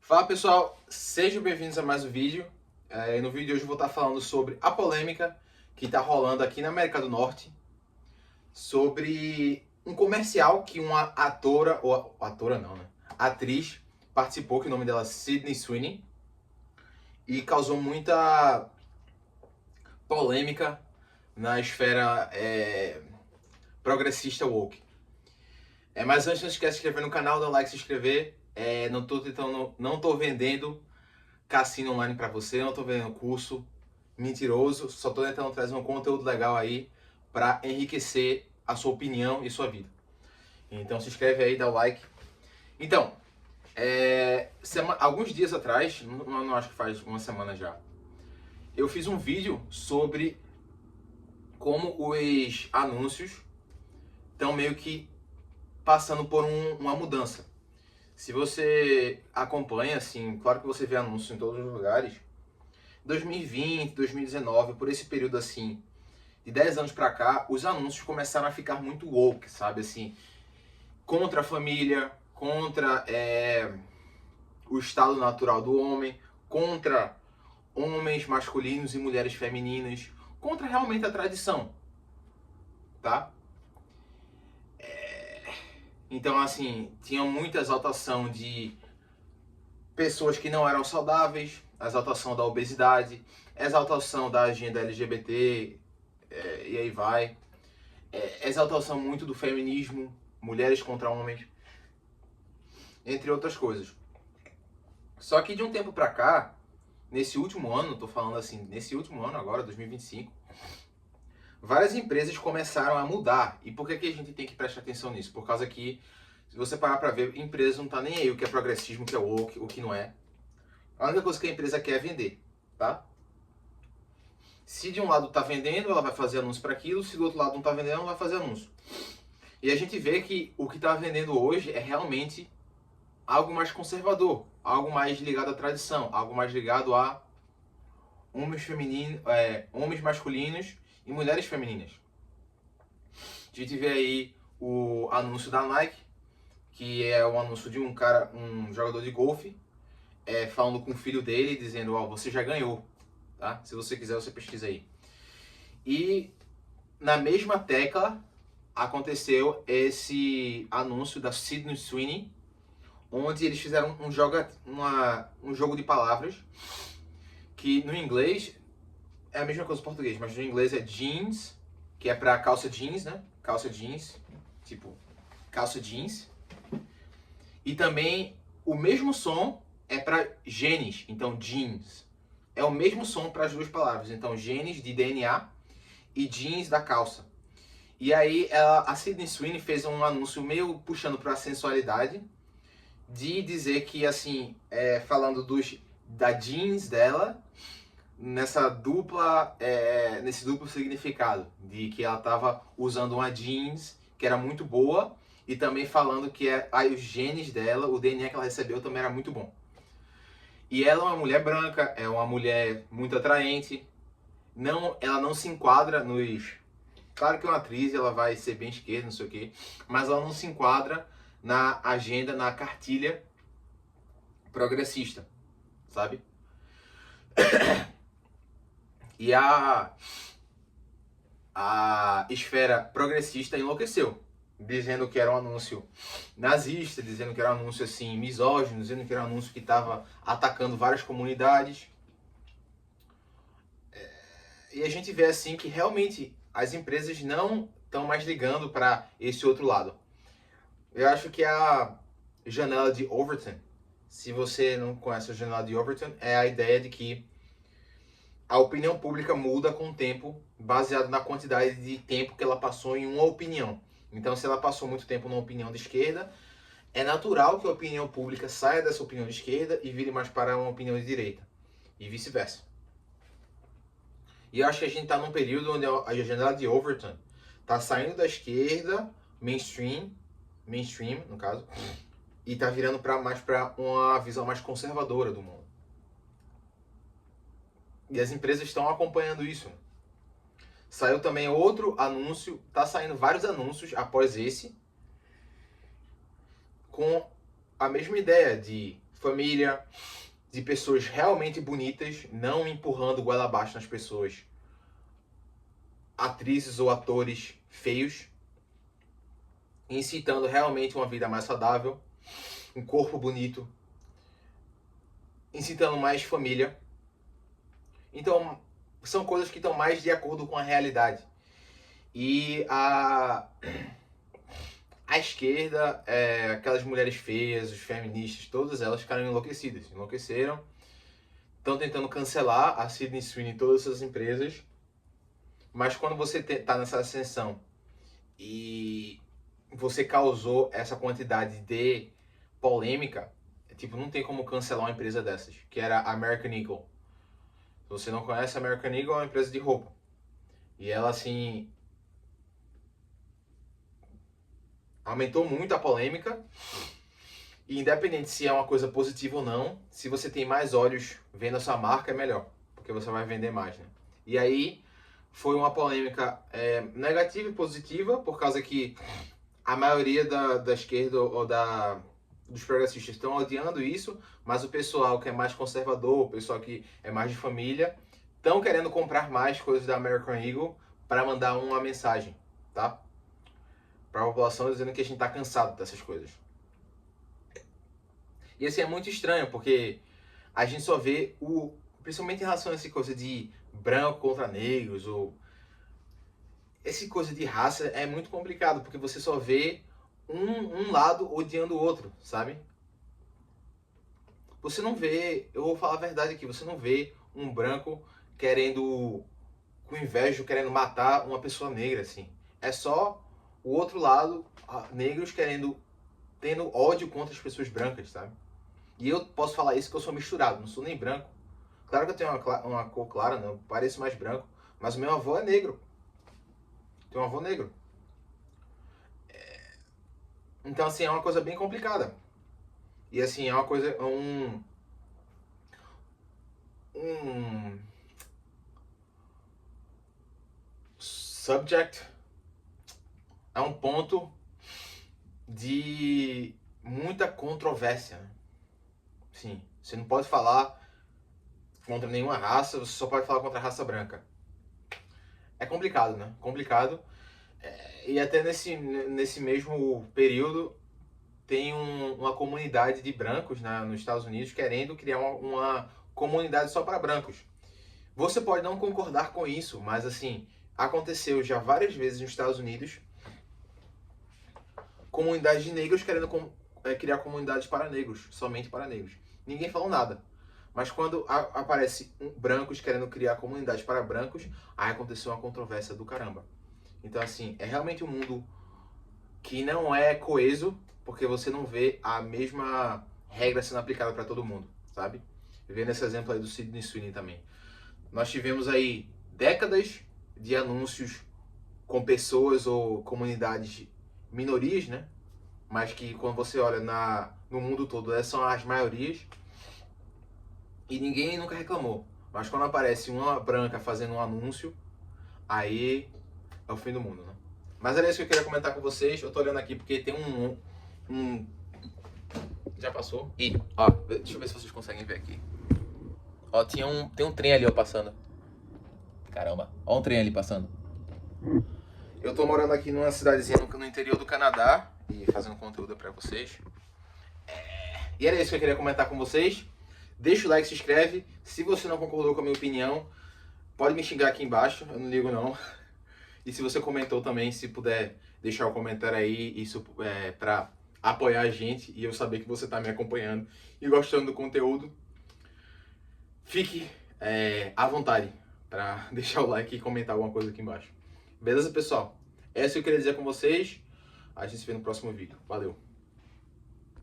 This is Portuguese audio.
Fala pessoal, sejam bem-vindos a mais um vídeo. No vídeo de hoje eu vou estar falando sobre a polêmica que está rolando aqui na América do Norte sobre um comercial que uma atora, ou atora não, né? Atriz participou, que o nome dela é Sydney Sweeney, e causou muita polêmica na esfera progressista woke. Mas antes, não esquece de se inscrever no canal, dar like, se inscrever. Não tô vendendo cassino online para você, não tô vendendo curso mentiroso, só tô tentando trazer um conteúdo legal aí para enriquecer a sua opinião e sua vida. Então se inscreve aí, dá o like. Então, alguns dias atrás, não acho que faz uma semana já, eu fiz um vídeo sobre como os anúncios estão meio que passando por uma mudança. Se você acompanha, assim, claro que você vê anúncios em todos os lugares. 2020, 2019, por esse período assim, de 10 anos pra cá, os anúncios começaram a ficar muito woke, sabe? Assim, contra a família, contra o estado natural do homem, contra homens masculinos e mulheres femininas, contra realmente a tradição, tá? Então, assim, tinha muita exaltação de pessoas que não eram saudáveis, a exaltação da obesidade, a exaltação da agenda LGBT, e aí vai. Exaltação muito do feminismo, mulheres contra homens, entre outras coisas. Só que de um tempo pra cá, nesse último ano, tô falando assim, nesse último ano agora, 2025, várias empresas começaram a mudar. E por que a gente tem que prestar atenção nisso? Por causa que, se você parar pra ver, a empresa não tá nem aí o que é progressismo, o que é woke, o que não é. A única coisa que a empresa quer é vender, tá? Se de um lado tá vendendo, ela vai fazer anúncio para aquilo, se do outro lado não tá vendendo, ela vai fazer anúncio. E a gente vê que o que tá vendendo hoje é realmente algo mais conservador, algo mais ligado à tradição, algo mais ligado a homens femininos, homens masculinos e mulheres femininas. A gente vê aí o anúncio da Nike, que é o anúncio de um cara, um jogador de golfe, falando com o filho dele, dizendo, ó, você já ganhou, tá? Se você quiser, você pesquisa aí. E na mesma tecla aconteceu esse anúncio da Sydney Sweeney, onde eles fizeram um jogo de palavras que no inglês é a mesma coisa em português, mas no inglês é jeans, que é pra calça jeans, né? Calça jeans, tipo calça jeans. E também o mesmo som é para genes, então jeans. É o mesmo som para as duas palavras, então genes de DNA e jeans da calça. E aí a Sydney Sweeney fez um anúncio meio puxando para a sensualidade, de dizer que, assim, falando da jeans dela, nesse duplo significado, de que ela estava usando uma jeans que era muito boa, e também falando que os genes dela, o DNA que ela recebeu também era muito bom. E ela é uma mulher branca, é uma mulher muito atraente, ela não se enquadra nos... Claro que é uma atriz, ela vai ser bem esquerda, não sei o quê, mas ela não se enquadra na agenda, na cartilha progressista, sabe? E a esfera progressista enlouqueceu, dizendo que era um anúncio nazista, dizendo que era um anúncio assim misógino, dizendo que era um anúncio que estava atacando várias comunidades. E a gente vê assim que realmente as empresas não estão mais ligando para esse outro lado. Eu acho que a janela de Overton, se você não conhece a janela de Overton, é a ideia de que a opinião pública muda com o tempo, baseado na quantidade de tempo que ela passou em uma opinião. Então, se ela passou muito tempo numa opinião de esquerda, é natural que a opinião pública saia dessa opinião de esquerda e vire mais para uma opinião de direita, e vice-versa. E eu acho que a gente está num período onde a janela de Overton está saindo da esquerda, mainstream no caso, e está virando mais para uma visão mais conservadora do mundo. E as empresas estão acompanhando isso. Saiu também outro anúncio, tá saindo vários anúncios após esse, com a mesma ideia de família, de pessoas realmente bonitas, não empurrando goela abaixo nas pessoas, atrizes ou atores feios, incitando realmente uma vida mais saudável, um corpo bonito, incitando mais família. Então, são coisas que estão mais de acordo com a realidade. E a esquerda, aquelas mulheres feias, os feministas, todas elas ficaram enlouquecidas. Enlouqueceram. Estão tentando cancelar a Sydney Sweeney e todas essas empresas. Mas quando você está nessa ascensão e você causou essa quantidade de polêmica, tipo, não tem como cancelar uma empresa dessas, que era a American Eagle. Se você não conhece, a American Eagle é uma empresa de roupa. E ela, assim, aumentou muito a polêmica. E independente se é uma coisa positiva ou não, se você tem mais olhos vendo a sua marca, é melhor. Porque você vai vender mais, né? E aí, foi uma polêmica negativa e positiva, por causa que a maioria da esquerda ou dos progressistas estão odiando isso, mas o pessoal que é mais conservador, o pessoal que é mais de família, estão querendo comprar mais coisas da American Eagle para mandar uma mensagem, tá? Para a população, dizendo que a gente está cansado dessas coisas. E assim, é muito estranho, porque a gente só vê principalmente em relação a essa coisa de branco contra negros, ou essa coisa de raça é muito complicado, porque você só vê um lado odiando o outro, sabe? Você não vê, eu vou falar a verdade aqui, você não vê um branco querendo, com inveja, querendo matar uma pessoa negra, assim. É só o outro lado, negros tendo ódio contra as pessoas brancas, sabe? E eu posso falar isso que eu sou misturado, não sou nem branco. Claro que eu tenho uma cor clara, não, pareço mais branco, mas o meu avô é negro. Tenho um avô negro. Então, assim, é uma coisa bem complicada. E, assim, é uma coisa, subject, é um ponto de muita controvérsia, né? Sim, você não pode falar contra nenhuma raça, você só pode falar contra a raça branca. É complicado, né? Complicado. E até nesse mesmo período tem uma comunidade de brancos, né, nos Estados Unidos querendo criar uma comunidade só para brancos. Você pode não concordar com isso, mas assim, aconteceu já várias vezes nos Estados Unidos comunidades de negros querendo criar comunidades para negros, somente para negros. Ninguém falou nada. Mas quando aparece brancos querendo criar comunidades para brancos, aí aconteceu uma controvérsia do caramba. Então, assim, é realmente um mundo que não é coeso, porque você não vê a mesma regra sendo aplicada para todo mundo, sabe? Vendo esse exemplo aí do Sydney Sweeney também. Nós tivemos aí décadas de anúncios com pessoas ou comunidades minorias, né? Mas que quando você olha no mundo todo, essas são as maiorias. E ninguém nunca reclamou. Mas quando aparece uma branca fazendo um anúncio, aí é o fim do mundo, né? Mas era isso que eu queria comentar com vocês. Eu tô olhando aqui porque tem já passou? E, ó, deixa eu ver se vocês conseguem ver aqui. Ó, tem um trem ali, ó, passando. Caramba, ó um trem ali passando. Eu tô morando aqui numa cidadezinha no interior do Canadá e fazendo conteúdo pra vocês. E era isso que eu queria comentar com vocês. Deixa o like, se inscreve. Se você não concordou com a minha opinião, pode me xingar aqui embaixo, eu não ligo não. E se você comentou também, se puder deixar o comentário aí, isso pra apoiar a gente e eu saber que você tá me acompanhando e gostando do conteúdo. Fique à vontade para deixar o like e comentar alguma coisa aqui embaixo. Beleza, pessoal? Essa eu queria dizer com vocês. A gente se vê no próximo vídeo. Valeu!